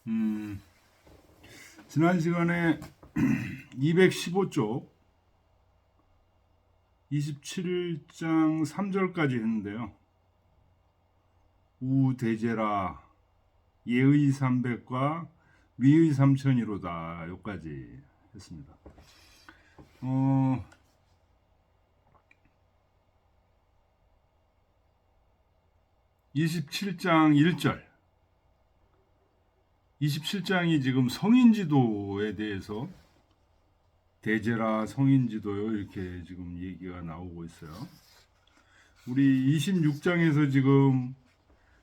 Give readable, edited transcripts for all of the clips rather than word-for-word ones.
음, 지난 시간에 215쪽 27장 3절까지 했는데요. 우대제라 예의 삼백과 위의 삼천이로다 여기까지 했습니다. 27장 1절 27장이 지금 성인지도에 대해서 대제라 성인지도요 이렇게 지금 얘기가 나오고 있어요. 우리 26장에서 지금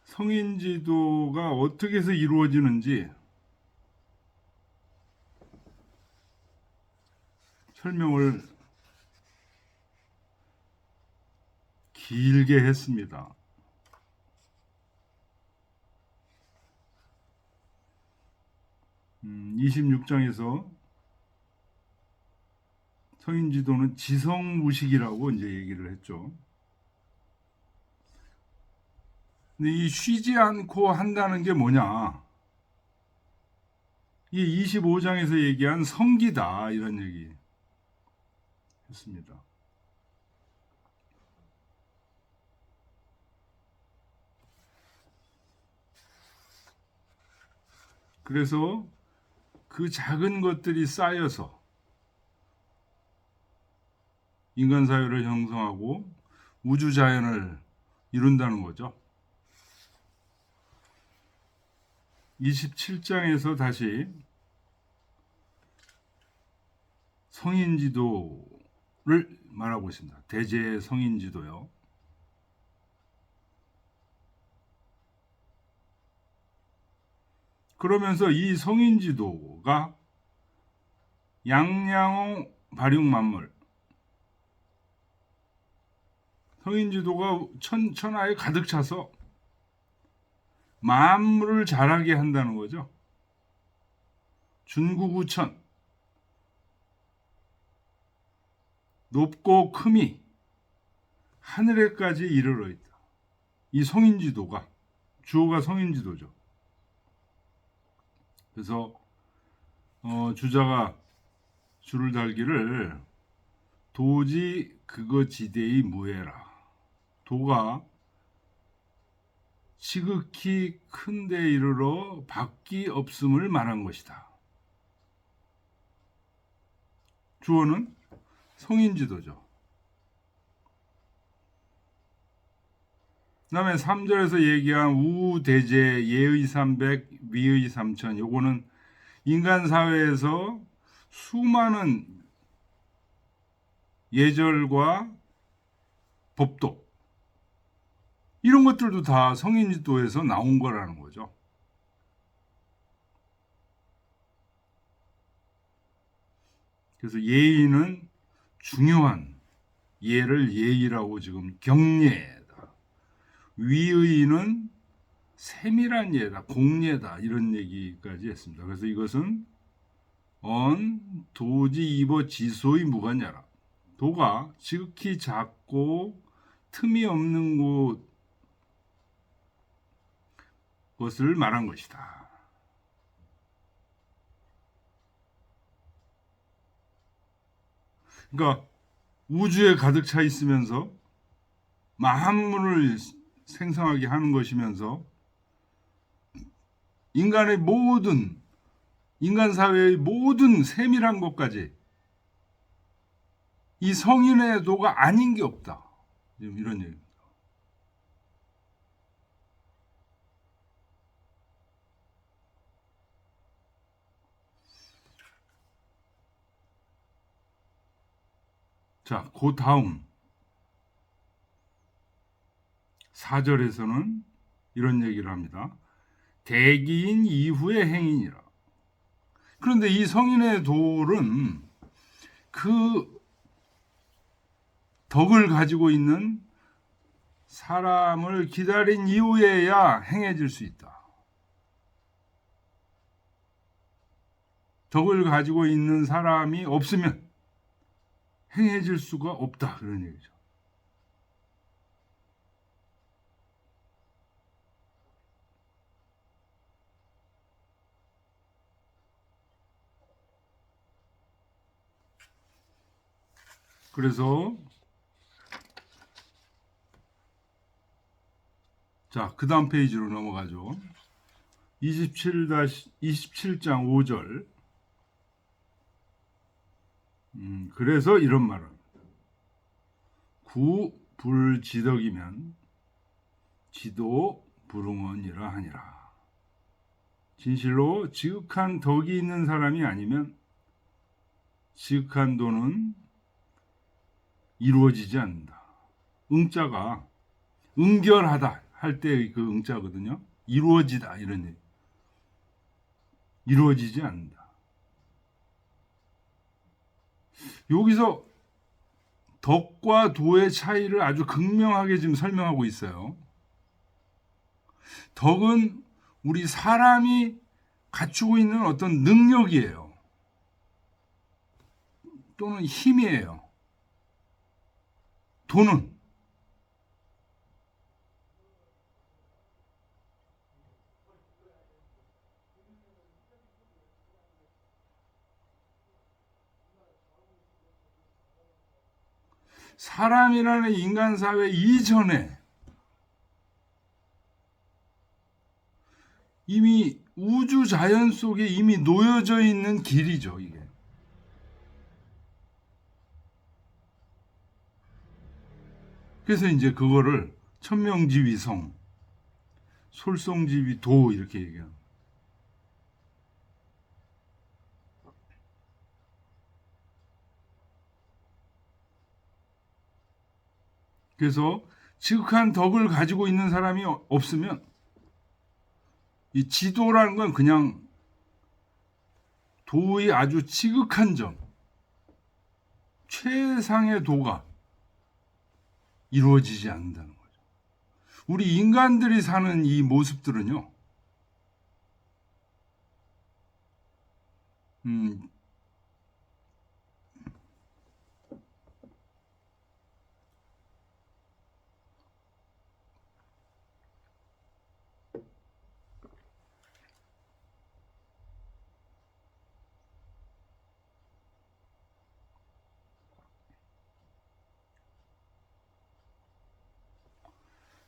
성인지도가 어떻게 해서 이루어지는지 설명을 길게 했습니다. 26장에서 성인지도는 지성무식이라고 이제 얘기를 했죠. 근데 이 쉬지 않고 한다는 게 뭐냐? 이 25장에서 얘기한 성기다 이런 얘기 했습니다. 그래서 그 작은 것들이 쌓여서 인간 사회를 형성하고 우주 자연을 이룬다는 거죠. 27장에서 다시 성인지도를 말하고 있습니다. 대제 성인지도요. 그러면서 이 성인지도가 양양호 발육만물 성인지도가 천하에 가득 차서 만물을 자라게 한다는 거죠. 준구구천 높고 큼이 하늘에까지 이르러 있다. 이 성인지도가 주어가 성인지도죠. 그래서 주자가 줄을 달기를 도지 그거 지대의 무해라. 도가 지극히 큰 데 이르러 밖이 없음을 말한 것이다. 주어는 성인지도죠. 그 다음에 3절에서 얘기한 우대제 예의 삼백 위의 삼천 요거는 인간 사회에서 수많은 예절과 법도 이런 것들도 다 성인지도에서 나온 거라는 거죠. 그래서 예의는 중요한 예를 예의라고 지금 경례다. 위의는 세밀한 예다, 공예다 이런 얘기까지 했습니다. 그래서 이것은 도지 이버 지소의 무관야라. 도가 지극히 작고 틈이 없는 것을 말한 것이다. 그러니까 우주에 가득 차 있으면서 만물을 생성하게 하는 것이면서 인간 사회의 모든 세밀한 것까지 이 성인의 도가 아닌 게 없다. 이런 얘기입니다. 자, 그 다음 4절에서는 이런 얘기를 합니다. 대기인 이후의 행인이라. 그런데 이 성인의 돌은 그 덕을 가지고 있는 사람을 기다린 이후에야 행해질 수 있다. 덕을 가지고 있는 사람이 없으면 행해질 수가 없다. 그런 얘기죠. 그래서 자, 그 다음 페이지로 넘어가죠. 27장 5절. 그래서 이런 말을 구불지덕이면 지도 불응언이라 하니라. 진실로 지극한 덕이 있는 사람이 아니면 지극한 도는 이루어지지 않는다. 응자가 응결하다 할 때 그 응자거든요. 이루어지다 이런 얘기. 이루어지지 않는다. 여기서 덕과 도의 차이를 아주 극명하게 지금 설명하고 있어요. 덕은 우리 사람이 갖추고 있는 어떤 능력이에요. 또는 힘이에요. 도는 사람이라는 인간 사회 이전에 이미 우주 자연 속에 이미 놓여져 있는 길이죠, 이게. 그래서 이제 그거를 천명지위성, 솔성지위도 이렇게 얘기합니다. 그래서 지극한 덕을 가지고 있는 사람이 없으면 이 지도라는 건 그냥 도의 아주 지극한 점, 최상의 도가 이루어지지 않는다는 거죠. 우리 인간들이 사는 이 모습들은요,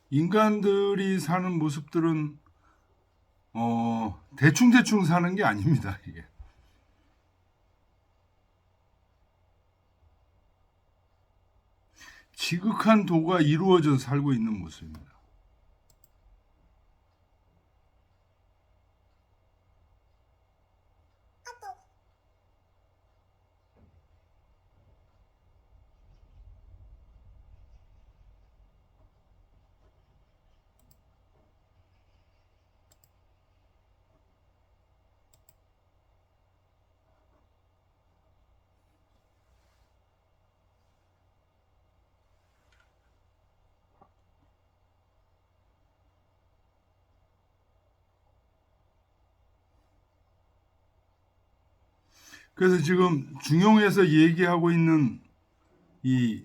인간들이 사는 모습들은 대충 사는 게 아닙니다. 이게. 지극한 도가 이루어져 살고 있는 모습입니다. 그래서 지금 중용에서 얘기하고 있는 이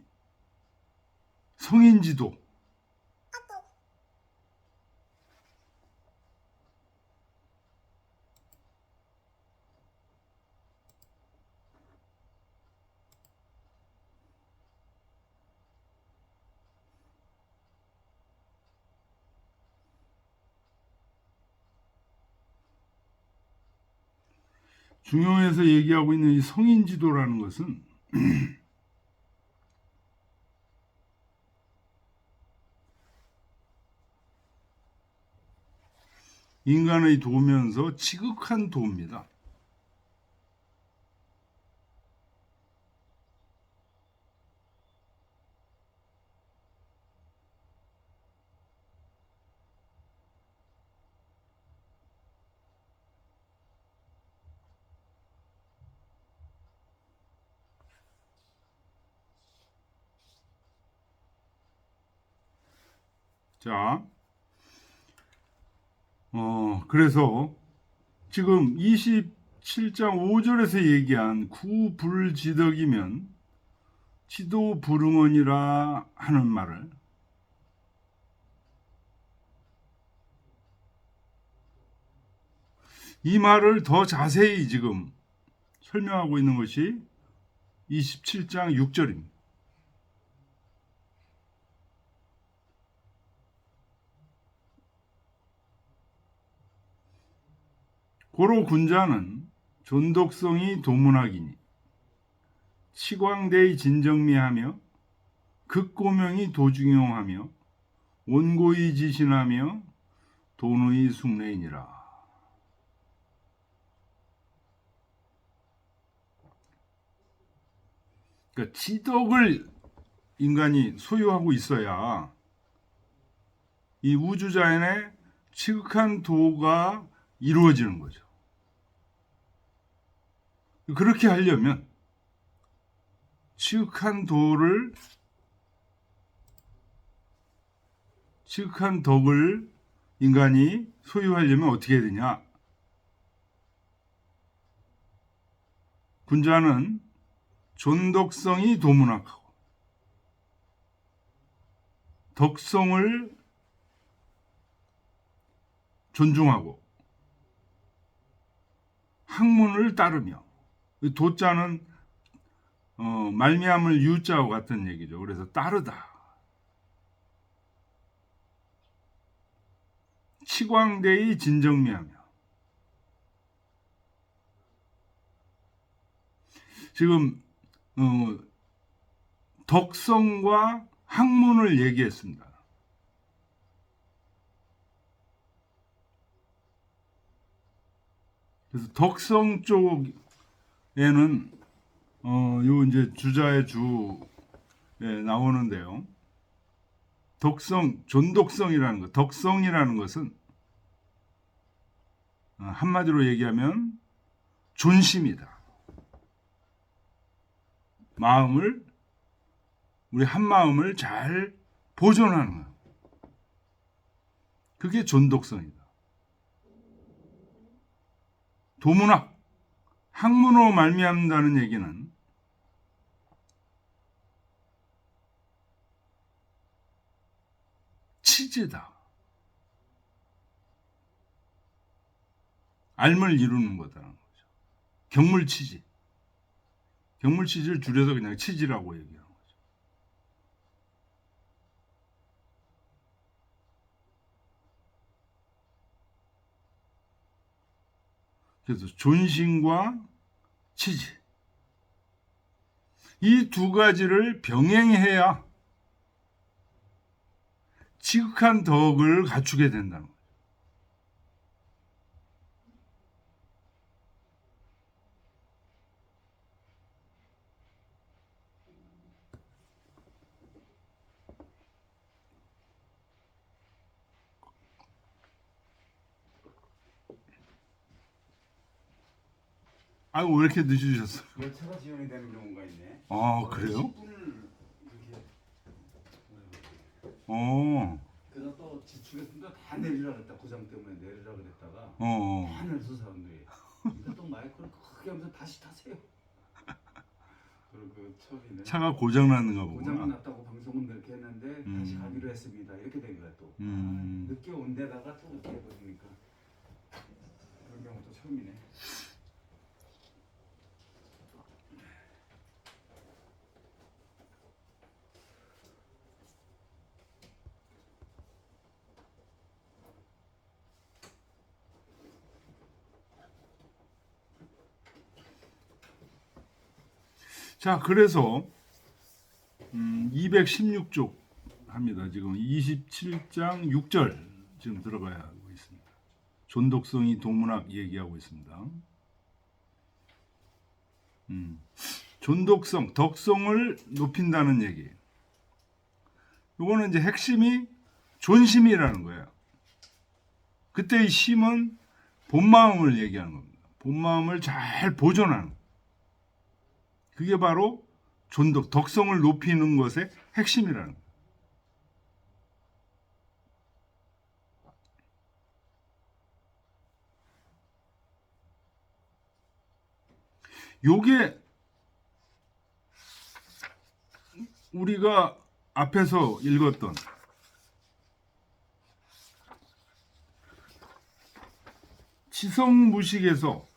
성인지도, 중용에서 얘기하고 있는 이 성인지도라는 것은 인간의 도면서 지극한 도입니다. 자, 그래서 지금 27장 5절에서 얘기한 구불지덕이면 지도불응언이라 하는 말을 이 말을 더 자세히 지금 설명하고 있는 것이 27장 6절입니다. 고로 군자는 존독성이 도문학이니 치광대의 진정미하며 극고명이 도중용하며 온고의 지신하며 돈의 숭례이니라. 그러니까 지덕을 인간이 소유하고 있어야 이 우주자연의 지극한 도가 이루어지는 거죠. 그렇게 하려면 지극한 덕을 인간이 소유하려면 어떻게 해야 되냐? 군자는 존독성이 도문학하고 덕성을 존중하고 학문을 따르며, 도자는 말미암을 유자와 같은 얘기죠. 그래서 따르다. 치광대의 진정미하며. 지금 덕성과 학문을 얘기했습니다. 그래서 덕성 쪽에는 요 이제 주자의 주에 나오는데요. 존독성이라는 것, 덕성이라는 것은 한마디로 얘기하면 존심이다. 우리 한 마음을 잘 보존하는 것. 그게 존독성이다. 도문학, 학문으로 말미암는다는 얘기는 치지다. 알을 이루는 거다라는 거죠. 경물치지. 경물치지를 줄여서 그냥 치지라고 얘기하는 거죠. 그래서 존심과 치지. 이 두 가지를 병행해야 지극한 덕을 갖추게 된다는 거죠. 왜 이렇게 늦으셨어요? 열차가 지연이 되는 경우가 있네. 그래요? 10분을 이렇게. 그래서 또 지축했는데 다 내리라 그랬다. 고장 때문에 내리라 그랬다가 다 내려서 사람들이. 근데 또 마이크를 크게 하면서 다시 타세요. 그리고 처음에는 차가 고장 났는가 보구나. 고장 났다고 방송은 그렇게 했는데 다시 가기로 했습니다. 이렇게 된 거야 또. 늦게 온 데다가 또 이렇게 해버리니까 그런 경우도 처음이네. 자, 그래서 216쪽 합니다. 지금 27장 6절 지금 들어가야 하고 있습니다. 존독성이 도문학 얘기하고 있습니다. 존독성, 덕성을 높인다는 얘기. 이거는 이제 핵심이 존심이라는 거예요. 그때의 심은 본마음을 얘기하는 겁니다. 본마음을 잘 보존하는 거. 그게 바로 덕성을 높이는 것의 핵심이라는 거예요. 요게 우리가 앞에서 읽었던 지성무식에서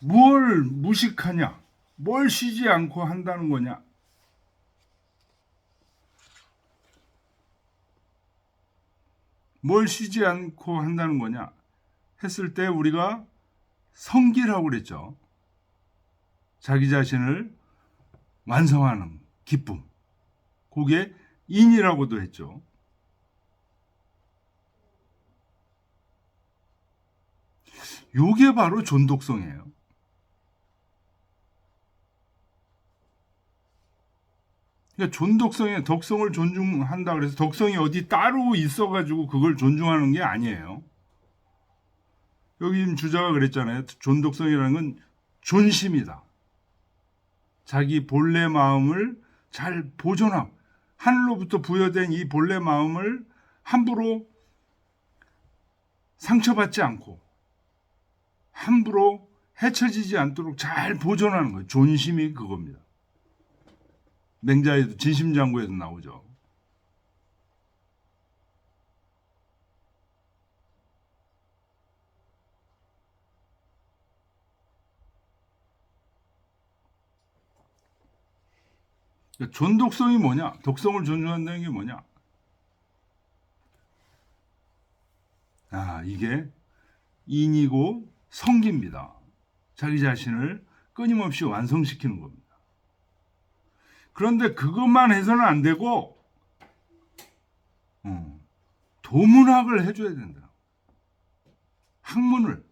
뭘 무식하냐? 뭘 쉬지 않고 한다는 거냐? 뭘 쉬지 않고 한다는 거냐 했을 때 우리가 성기라고 그랬죠. 자기 자신을 완성하는 기쁨. 그게 인이라고도 했죠. 요게 바로 존독성이에요. 그러니까 존독성에 덕성을 존중한다 그래서 덕성이 어디 따로 있어가지고 그걸 존중하는 게 아니에요. 여기 지금 주자가 그랬잖아요. 존독성이라는 건 존심이다. 자기 본래 마음을 잘 보존하고 하늘로부터 부여된 이 본래 마음을 함부로 상처받지 않고 함부로 해쳐지지 않도록 잘 보존하는 거예요. 존심이 그겁니다. 맹자에도 진심장구에도 나오죠. 존독성이 뭐냐? 덕성을 존중한다는 게 뭐냐? 이게 인이고 성기입니다. 자기 자신을 끊임없이 완성시키는 겁니다. 그런데 그것만 해서는 안 되고 도문학을 해줘야 된다. 학문을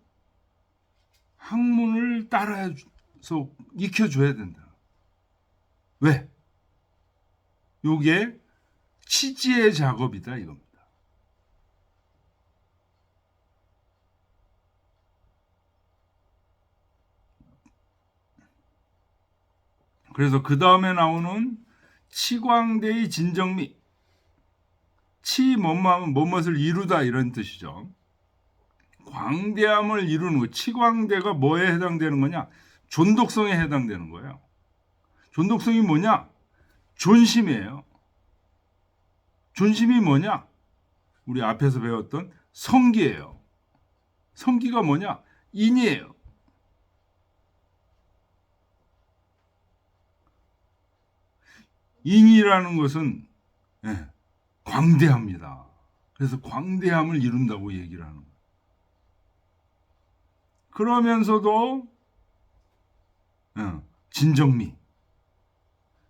따라서 익혀줘야 된다. 왜? 요게 치지의 작업이다 이겁니다. 그래서 그 다음에 나오는 치광대의 진정미. 치 뭐뭇을 이루다 이런 뜻이죠. 광대함을 이루는 거. 치광대가 뭐에 해당되는 거냐? 존독성에 해당되는 거예요. 존독성이 뭐냐? 존심이에요. 존심이 뭐냐? 우리 앞에서 배웠던 성기예요. 성기가 뭐냐? 인이에요. 인이라는 것은 광대합니다. 그래서 광대함을 이룬다고 얘기를 하는 거예요. 그러면서도 진정미.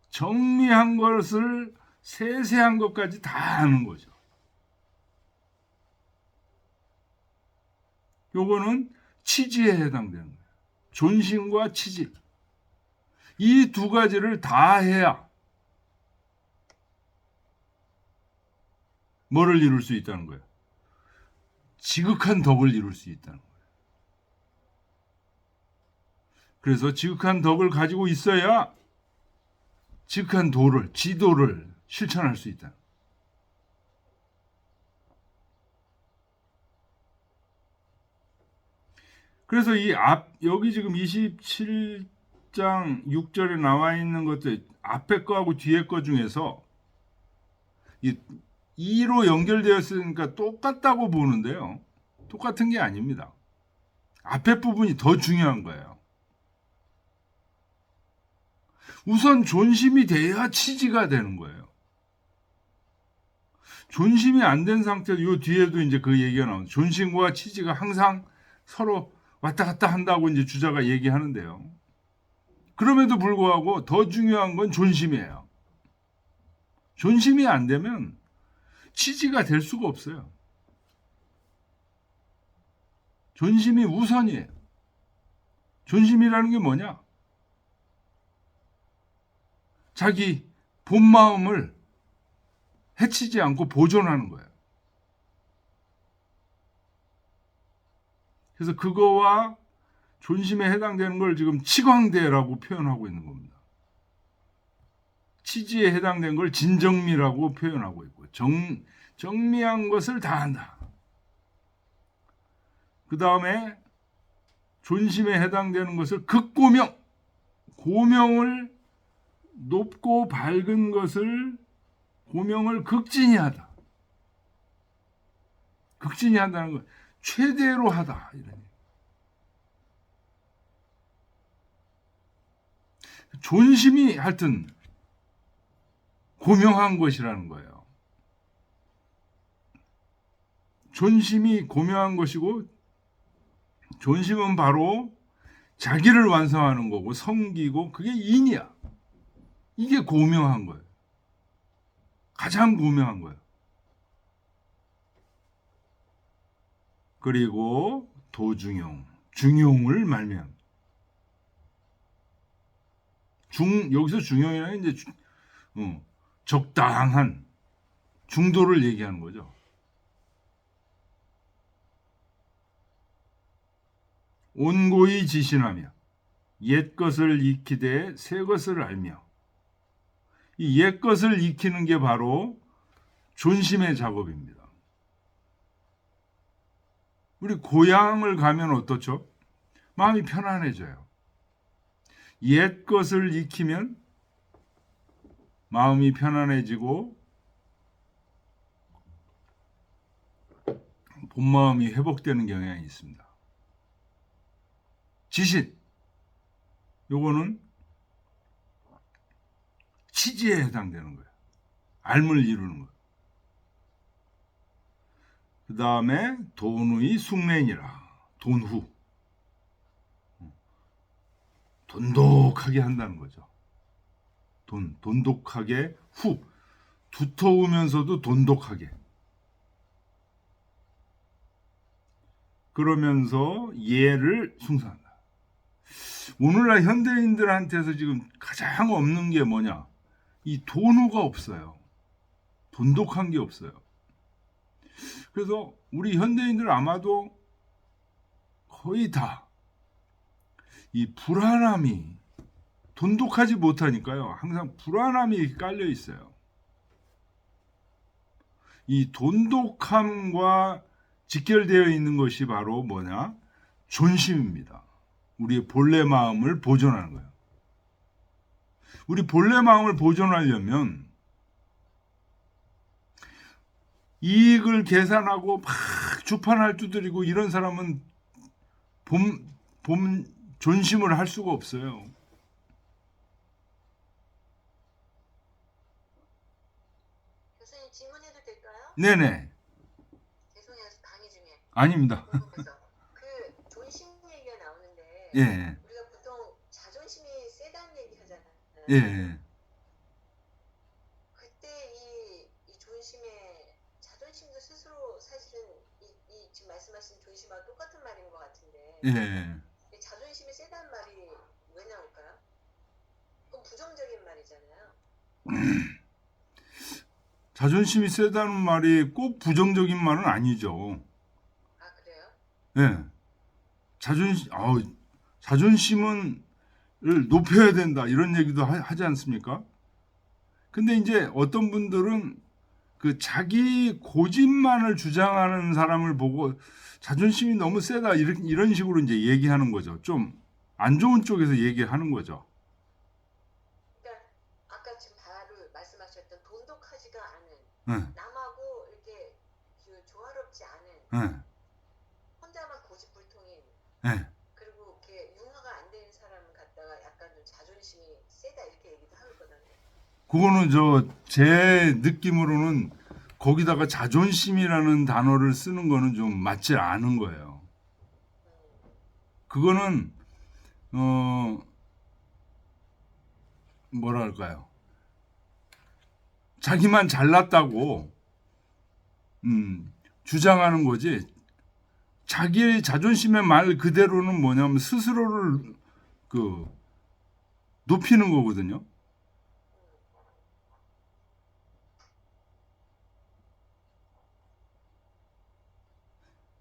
정미한 것을 세세한 것까지 다 하는 거죠. 요거는 치지에 해당되는 거예요. 존심과 치지. 이 두 가지를 다 해야 뭐를 이룰 수 있다는 거예요? 지극한 덕을 이룰 수 있다는 거예요. 그래서 지극한 덕을 가지고 있어야 지극한 지도를 실천할 수 있다. 그래서 여기 지금 27장 6절에 나와 있는 것들 앞에 거하고 뒤에 거 중에서 2로 연결되었으니까 똑같다고 보는데요. 똑같은 게 아닙니다. 앞에 부분이 더 중요한 거예요. 우선 존심이 돼야 치지가 되는 거예요. 존심이 안 된 상태에서 이 뒤에도 이제 그 얘기가 나오죠. 존심과 치지가 항상 서로 왔다 갔다 한다고 이제 주자가 얘기하는데요. 그럼에도 불구하고 더 중요한 건 존심이에요. 존심이 안 되면 치지가 될 수가 없어요. 존심이 우선이에요. 존심이라는 게 뭐냐? 자기 본 마음을 해치지 않고 보존하는 거예요. 그래서 그거와 존심에 해당되는 걸 지금 치광대라고 표현하고 있는 겁니다. 치지에 해당된 걸 진정미라고 표현하고 있고 정미한 것을 다 한다. 그 다음에 존심에 해당되는 것을 극고명, 고명을 높고 밝은 것을 고명을 극진히 하다. 극진히 한다는 건 최대로 하다. 이런. 존심이 하여튼 고명한 것이라는 거예요. 존심이 고명한 것이고, 존심은 바로 자기를 완성하는 거고 섬기고, 그게 인이야. 이게 고명한 거예요. 가장 고명한 거예요. 그리고 도중용, 중용을 말미암. 여기서 중용이라는 이제 적당한 중도를 얘기하는 거죠. 온고이 지신하며 옛 것을 익히되 새 것을 알며. 이 옛 것을 익히는 게 바로 존심의 작업입니다. 우리 고향을 가면 어떻죠? 마음이 편안해져요. 옛 것을 익히면 마음이 편안해지고 본 마음이 회복되는 경향이 있습니다. 지신, 요거는 치지에 해당되는 거예요. 알을 이루는 거예요. 그 다음에 돈의 숙련이라, 돈후. 돈독하게 한다는 거죠. 돈독하게, 두터우면서도 돈독하게. 그러면서 예를 숭상한다. 오늘날 현대인들한테서 지금 가장 없는 게 뭐냐? 이 돈후가 없어요. 돈독한 게 없어요. 그래서 우리 현대인들 아마도 거의 다 이 불안함이, 돈독하지 못하니까요, 항상 불안함이 깔려 있어요. 이 돈독함과 직결되어 있는 것이 바로 뭐냐? 존심입니다. 우리의 본래 마음을 보존하는 거예요. 우리 본래 마음을 보존하려면 이익을 계산하고 막 주판할 두드리고 이런 사람은 존심을 할 수가 없어요. 교수님 질문해도 될까요? 네네. 죄송해요, 강의 중에. 아닙니다. 그 존심 얘기가 나오는데 예. 우리가 보통 자존심이 세다는 얘기 하잖아요. 예. 그때 이 존심의 자존심도 스스로 사실은 이 지금 말씀하신 존심하고 똑같은 말인 것 같은데 예. 이 자존심이 세다는 말이 왜 나올까요? 그건 부정적인 말이잖아요. 자존심이 세다는 말이 꼭 부정적인 말은 아니죠. 아, 그래요? 예. 자존심을 높여야 된다, 이런 얘기도 하지 않습니까? 근데 이제 어떤 분들은 그 자기 고집만을 주장하는 사람을 보고 자존심이 너무 세다, 이런 식으로 이제 얘기하는 거죠. 좀 안 좋은 쪽에서 얘기하는 거죠. 그러니까 아까 지금 바로 말씀하셨던 돈독하지가 않은 예. 남하고 이렇게 조화롭지 않은 예. 혼자만 고집불통인 예. 그리고 이렇게 융화가 안 되는 사람을 갖다가 약간 좀 자존심이 세다 이렇게 얘기도 하거든요. 그거는 제 느낌으로는 거기다가 자존심이라는 단어를 쓰는 거는 좀 맞지 않은 거예요. 그거는 뭐랄까요? 자기만 잘났다고 주장하는 거지. 자기의 자존심의 말 그대로는 뭐냐면 스스로를 높이는 거거든요.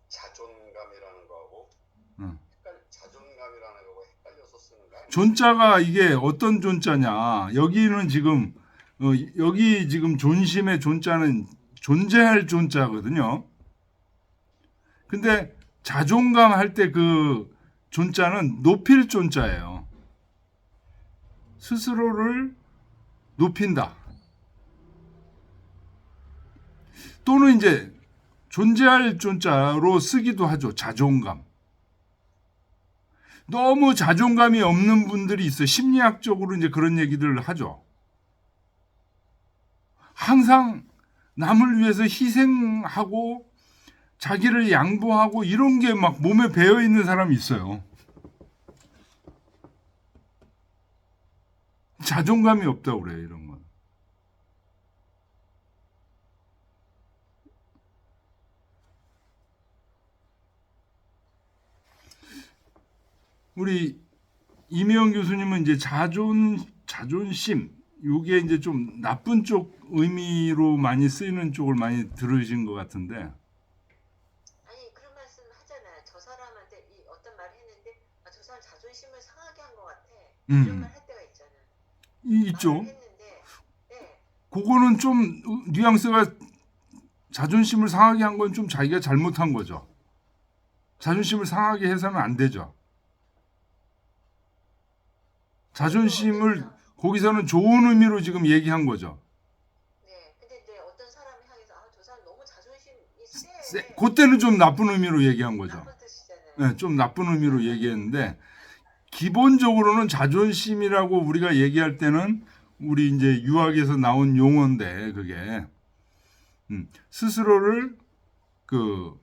자존감이라는 거하고 자존감이라는 거하고 헷갈려서 쓰는 거 아니에요? 존자가 이게 어떤 존자냐? 여기는 지금 여기 지금 존심의 존자는 존재할 존자거든요. 근데 자존감 할 때 그 존자는 높일 존자예요. 스스로를 높인다. 또는 이제 존재할 존자로 쓰기도 하죠. 자존감. 너무 자존감이 없는 분들이 있어요. 심리학적으로 이제 그런 얘기들을 하죠. 항상 남을 위해서 희생하고 자기를 양보하고 이런 게 막 몸에 배어 있는 사람이 있어요. 자존감이 없다고 그래요, 이런 건. 우리 이미영 교수님은 이제 자존심, 요게 이제 좀 나쁜 쪽 의미로 많이 쓰이는 쪽을 많이 들으신 것 같은데. 아니 그런 말씀 하잖아. 저 사람한테 이 어떤 말을 했는데 저 사람 자존심을 상하게 한 것 같아. 이런 말 할 때가 있잖아. 있죠. 말을 했는데, 네. 그거는 좀 뉘앙스가 자존심을 상하게 한 건 좀 자기가 잘못한 거죠. 자존심을 상하게 해서는 안 되죠. 자존심을 거기서는 좋은 의미로 지금 얘기한 거죠. 네. 근데 이제 어떤 사람을 향해서 저 사람 너무 자존심이 세. 그때는 좀 나쁜 의미로 얘기한 거죠. 나쁜 뜻이잖아요. 네, 좀 나쁜 의미로 얘기했는데 기본적으로는 자존심이라고 우리가 얘기할 때는 우리 이제 유학에서 나온 용어인데 그게 스스로를 그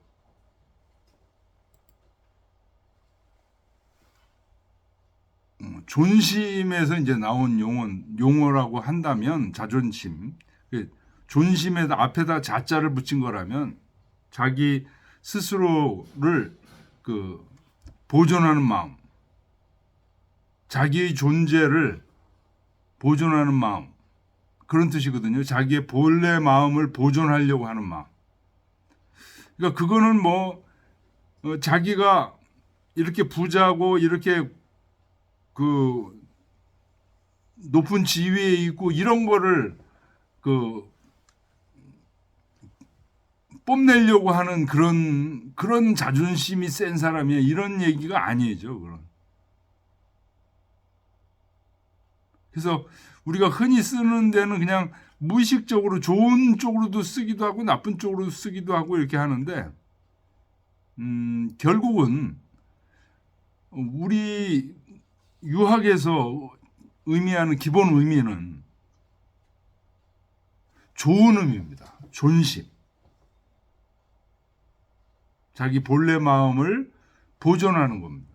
존심에서 이제 나온 용어라고 한다면 자존심, 존심에다 앞에다 자자를 붙인 거라면 자기 스스로를 그 보존하는 마음, 자기의 존재를 보존하는 마음 그런 뜻이거든요. 자기의 본래 마음을 보존하려고 하는 마음. 그러니까 그거는 뭐 자기가 이렇게 부자고 이렇게 그 높은 지위에 있고 이런 거를 그 뽐내려고 하는 그런 자존심이 센 사람이야 이런 얘기가 아니죠. 그런. 그래서 우리가 흔히 쓰는 데는 그냥 무의식적으로 좋은 쪽으로도 쓰기도 하고 나쁜 쪽으로도 쓰기도 하고 이렇게 하는데 결국은 우리 유학에서 의미하는 기본 의미는 좋은 의미입니다. 존심. 자기 본래 마음을 보존하는 겁니다.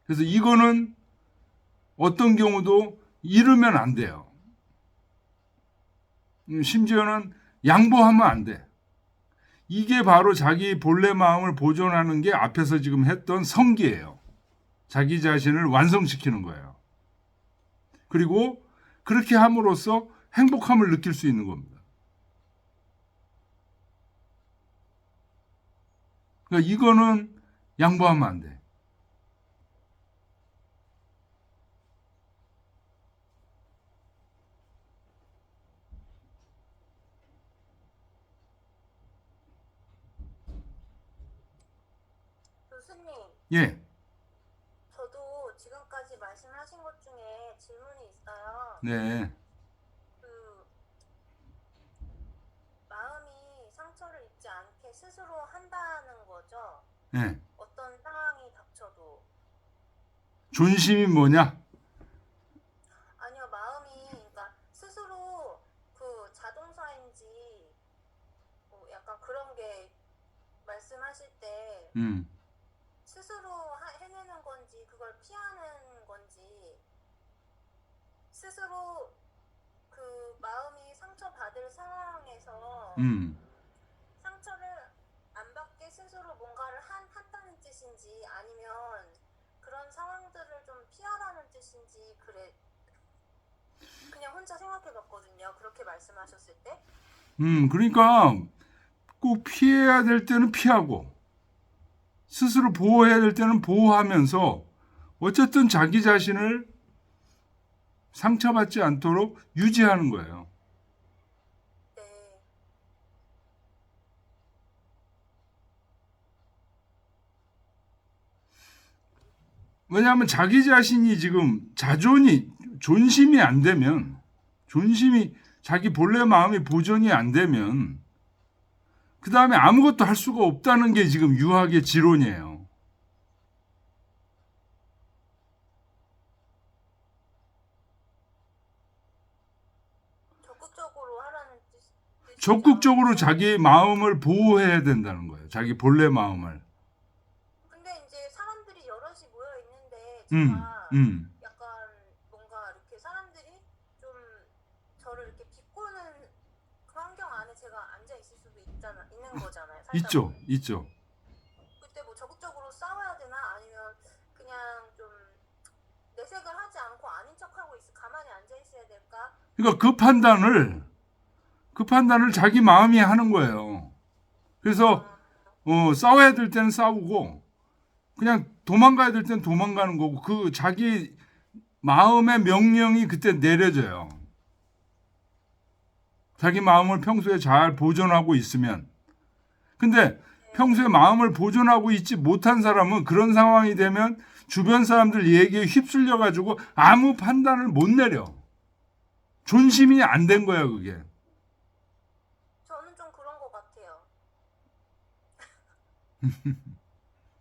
그래서 이거는 어떤 경우도 잃으면 안 돼요. 심지어는 양보하면 안 돼. 이게 바로 자기 본래 마음을 보존하는 게 앞에서 지금 했던 성기예요. 자기 자신을 완성시키는 거예요. 그리고 그렇게 함으로써 행복함을 느낄 수 있는 겁니다. 그러니까 이거는 양보하면 안 돼. 교수님, 예, 저도 지금까지 말씀하신 것 중에 질문이 있어요. 네, 그 마음이 상처를 입지 않게 스스로 한다는 거죠. 예. 어떤 상황이 닥쳐도. 존심이 뭐냐? 아니요, 마음이 그러니까 스스로 그 자동사인지 뭐 약간 그런 게 말씀하실 때 스스로 해내는 건지 그걸 피하는 건지 스스로 그 마음이 상처받을 상황에서 상처를 안 받게 스스로 뭔가를 한다는 뜻인지 아니면 그런 상황들을 좀 피하라는 뜻인지 그냥 혼자 생각해봤거든요. 그렇게 말씀하셨을 때. 그러니까 꼭 피해야 될 때는 피하고 스스로 보호해야 될 때는 보호하면서 어쨌든 자기 자신을 상처받지 않도록 유지하는 거예요. 네. 왜냐하면 자기 자신이 지금 존심이 안 되면 자기 본래 마음이 보존이 안 되면 그 다음에 아무것도 할 수가 없다는 게 지금 유학의 지론이에요. 적극적으로 하라는 뜻. 적극적으로 자기 마음을 보호해야 된다는 거예요. 자기 본래 마음을. 근데 이제 사람들이 여럿이 모여 있는데 음, 제가 약간 뭔가 이렇게 사람들이 좀 저를 이렇게 비꼬는 그 환경 안에 제가 앉아 있을 수도 있는 거잖아요. 살다 있죠, 보면. 있죠. 그때 뭐 적극적으로 싸워야 되나 아니면 그냥 좀 내색을 하지 않고 아닌 척하고 가만히 앉아 있어야 될까? 그러니까 그 판단을 자기 마음이 하는 거예요. 그래서 싸워야 될 때는 싸우고 그냥 도망가야 될 때는 도망가는 거고 그 자기 마음의 명령이 그때 내려져요. 자기 마음을 평소에 잘 보존하고 있으면. 근데 평소에 마음을 보존하고 있지 못한 사람은 그런 상황이 되면 주변 사람들 얘기에 휩쓸려 가지고 아무 판단을 못 내려. 존심이 안 된 거야, 그게. 저는 좀 그런 것 같아요.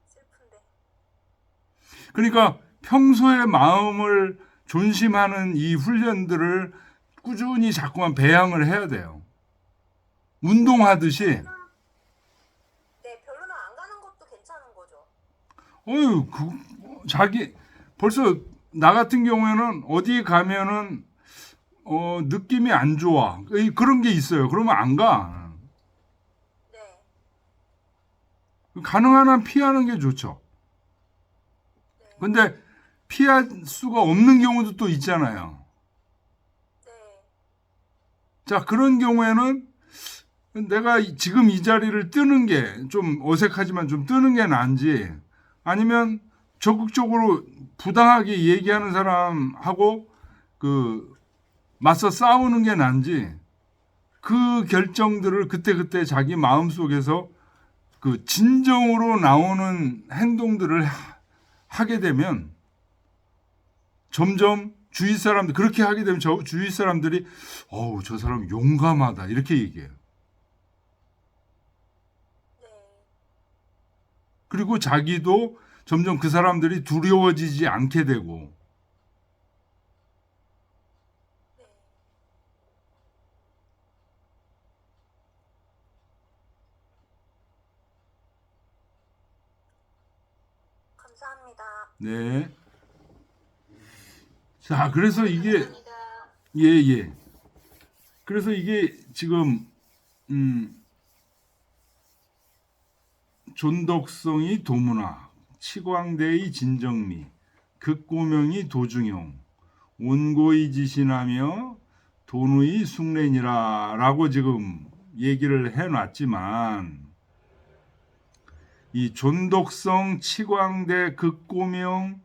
슬픈데. 그러니까 평소에 마음을 존심하는 이 훈련들을 꾸준히 자꾸만 배양을 해야 돼요. 운동하듯이. 네, 별로는 안 가는 것도 괜찮은 거죠. 벌써 나 같은 경우에는 어디 가면은 느낌이 안 좋아. 그런 게 있어요. 그러면 안 가. 네. 가능한 한 피하는 게 좋죠. 네. 근데 피할 수가 없는 경우도 또 있잖아요. 네. 자, 그런 경우에는 내가 지금 이 자리를 뜨는 게 좀 어색하지만 좀 뜨는 게 나은지 아니면 적극적으로 부당하게 얘기하는 사람하고 맞서 싸우는 게 나은지 그 결정들을 그때그때 자기 마음속에서 진정으로 나오는 행동들을 하게 되면 점점 주위 사람들 그렇게 하게 되면 주위 사람들이 저 사람 용감하다 이렇게 얘기해요. 네. 그리고 자기도 점점 그 사람들이 두려워지지 않게 되고 네. 감사합니다. 네. 자, 그래서 이게 감사합니다. 예. 그래서 이게 지금 존덕성이 도문화, 치광대의 진정미, 극고명이 도중용, 온고의 지신하며 돈의 숭례니라라고 지금 얘기를 해놨지만 이 존덕성, 치광대, 극고명,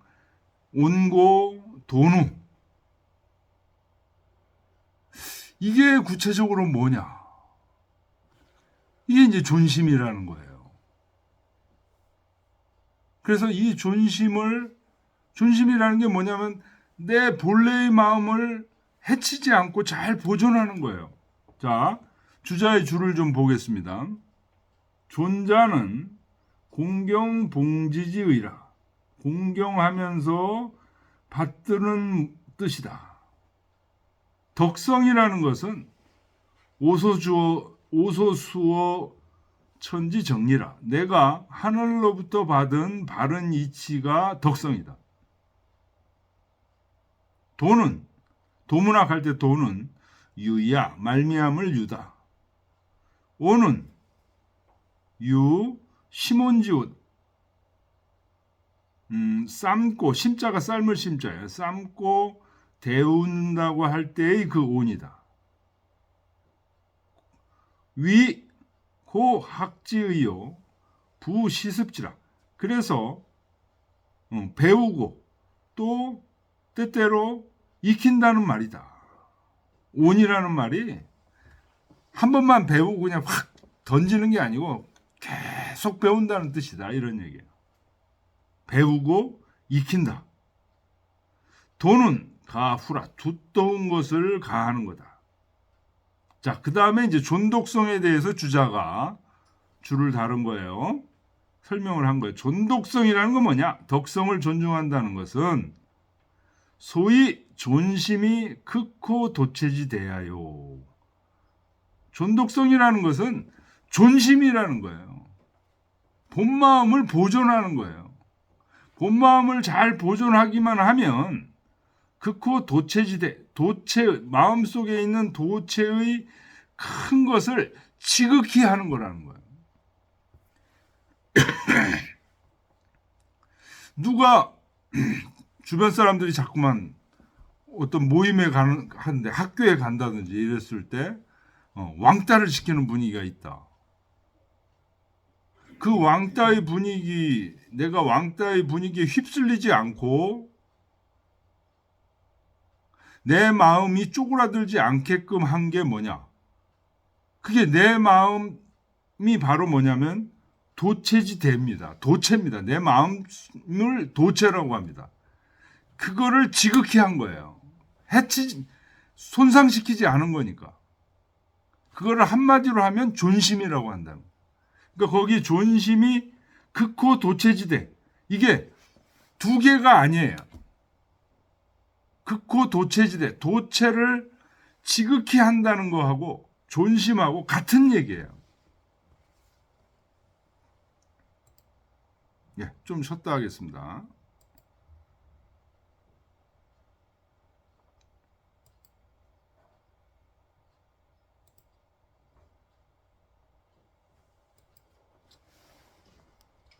온고, 돈우 이게 구체적으로 뭐냐? 이게 이제 존심이라는 거예요. 그래서 이 존심이라는 게 뭐냐면 내 본래의 마음을 해치지 않고 잘 보존하는 거예요. 자, 주자의 주를 좀 보겠습니다. 존자는 공경봉지지의라. 공경하면서 받드는 뜻이다. 덕성이라는 것은 오소수어 천지정리라. 내가 하늘로부터 받은 바른 이치가 덕성이다. 도는 도문학 할 때 도는 유야 말미암을 유다. 오는 유 심온지옷 삶고 심자가 삶을 심자예요. 삶고 데운다고 할 때의 그 온이다. 위 고학지의요 부시습지라. 그래서 배우고 또 때때로 익힌다는 말이다. 온이라는 말이 한 번만 배우고 그냥 확 던지는 게 아니고 계속 배운다는 뜻이다. 이런 얘기예요. 배우고 익힌다. 도는 가후라 두터운 것을 가하는 거다. 자, 그 다음에 이제 존독성에 대해서 주자가 줄을 다룬 거예요. 설명을 한 거예요. 존독성이라는 건 뭐냐? 덕성을 존중한다는 것은 소위 존심이 극호 도체지 대하여. 존독성이라는 것은 존심이라는 거예요. 본 마음을 보존하는 거예요. 본 마음을 잘 보존하기만 하면 극호 도체지대, 마음속에 있는 도체의 큰 것을 지극히 하는 거라는 거예요. 누가 주변 사람들이 자꾸만 어떤 모임에 하는데 학교에 간다든지 이랬을 때 왕따를 시키는 분위기가 있다. 그 왕따의 분위기, 내가 왕따의 분위기에 휩쓸리지 않고 내 마음이 쪼그라들지 않게끔 한 게 뭐냐? 그게 내 마음이 바로 뭐냐면 도체지대입니다. 도체입니다. 내 마음을 도체라고 합니다. 그거를 지극히 한 거예요. 손상시키지 않은 거니까. 그거를 한마디로 하면 존심이라고 한다는 거예요. 그러니까 거기 존심이 극호 도체지대. 이게 두 개가 아니에요. 극호 도체지대. 도체를 지극히 한다는 거하고 존심하고 같은 얘기예요. 예, 좀 쉬었다 하겠습니다.